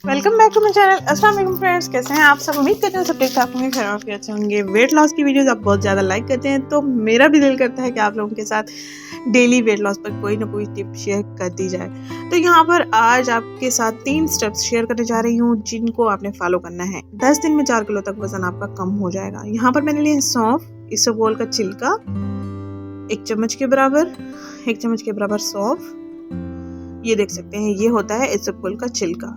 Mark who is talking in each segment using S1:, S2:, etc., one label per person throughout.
S1: Welcome back to my channel. अस्सलाम वालेकुम friends, कैसे हैं आप सब? उम्मीद करते हैं सब ठीक ठाक होंगे, खैर और अच्छे होंगे। वेट लॉस की वीडियोस आप बहुत ज़्यादा लाइक करते हैं, तो मेरा भी दिल करता है कि आप लोगों के साथ डेली वेट लॉस पर कोई ना कोई टिप शेयर कर दी जाए। तो यहाँ पर आज आपके साथ 3 स्टेप्स शेयर करने जा रही हूँ जिनको आपने फॉलो करना है। 10 दिन में 4 किलो तक वजन आपका कम हो जाएगा। यहाँ पर मैंने लिया सौंफ, इसबगोल का छिलका 1 चम्मच के बराबर, 1 चम्मच के बराबर सौंफ। ये देख सकते हैं, ये होता है इसबगोल का छिलका।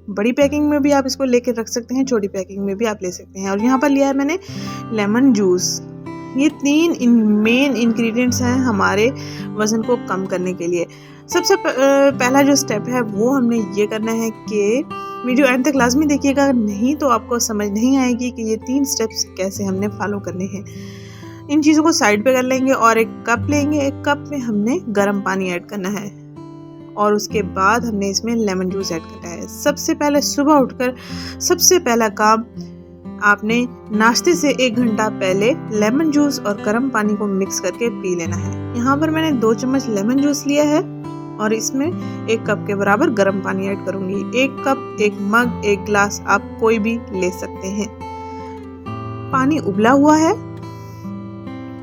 S1: बड़ी पैकिंग में भी आप इसको लेके रख सकते हैं, छोटी पैकिंग में भी आप ले सकते हैं। और यहाँ पर लिया है मैंने लेमन जूस। ये 3 मेन इंग्रेडिएंट्स हैं हमारे वज़न को कम करने के लिए। सबसे पहला जो स्टेप है वो हमने ये करना है कि वीडियो एंड तक लाजमी देखिएगा, नहीं तो आपको समझ नहीं आएगी कि ये 3 स्टेप्स कैसे हमने फॉलो करने हैं। इन चीज़ों को साइड पे कर लेंगे और एक कप लेंगे। एक कप में हमने गर्म पानी ऐड करना है और उसके बाद हमने इसमें लेमन जूस ऐड करना है। सबसे पहले सुबह उठकर सबसे पहला काम, आपने नाश्ते से 1 घंटा पहले लेमन जूस और गर्म पानी को मिक्स करके पी लेना है। यहाँ पर मैंने 2 चम्मच लेमन जूस लिया है और इसमें 1 कप के बराबर गर्म पानी ऐड करूंगी। 1 कप, 1 मग, 1 गिलास आप कोई भी ले सकते हैं। पानी उबला हुआ है।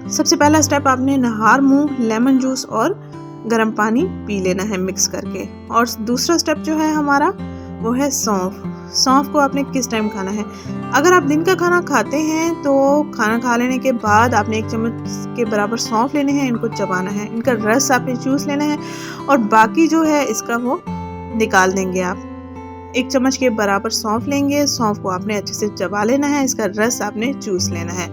S1: सबसे पहला स्टेप, आपने नहार मुंह लेमन जूस और गर्म पानी पी लेना है मिक्स करके। और दूसरा स्टेप जो है हमारा वो है सौंफ। सौंफ को आपने किस टाइम खाना है? अगर आप दिन का खाना खाते हैं तो खाना खा लेने के बाद आपने 1 चम्मच के बराबर सौंफ लेने हैं, इनको चबाना है, इनका रस आपने चूस लेना है और बाकी जो है इसका वो निकाल देंगे आप। 1 चम्मच के बराबर सौंफ लेंगे, सौंफ को आपने अच्छे से चबा लेना है, इसका रस आपने चूस लेना है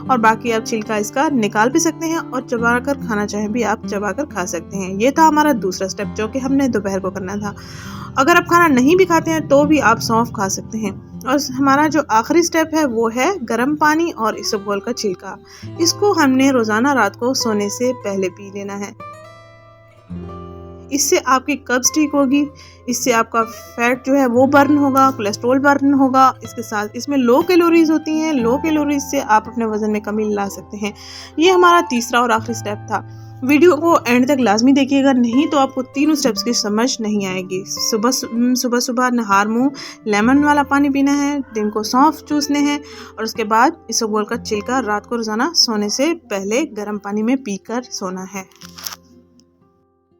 S1: और बाकी आप छिलका इसका निकाल भी सकते हैं और चबा कर खाना चाहें भी आप चबा कर खा सकते हैं। ये था हमारा दूसरा स्टेप जो कि हमने दोपहर को करना था। अगर आप खाना नहीं भी खाते हैं तो भी आप सौंफ खा सकते हैं। और हमारा जो आखिरी स्टेप है वो है गर्म पानी और इसबगोल का छिलका। इसको हमने रोजाना रात को सोने से पहले पी लेना है। इससे आपकी कब्ज ठीक होगी, इससे आपका फैट जो है वो बर्न होगा, कोलेस्ट्रॉल बर्न होगा। इसके साथ इसमें लो कैलोरीज होती हैं, लो कैलोरीज से आप अपने वजन में कमी ला सकते हैं। ये हमारा तीसरा और आखिरी स्टेप था। वीडियो को एंड तक लाजमी देखिएगा, नहीं तो आपको तीनों स्टेप्स की समझ नहीं आएगी। सुबह नहार मुंह लेमन वाला पानी पीना है, दिन को सौंफ चूसने हैं और उसके बाद इसबगोल का छिलका रात को रोजाना सोने से पहले गर्म पानी में पीकर सोना है।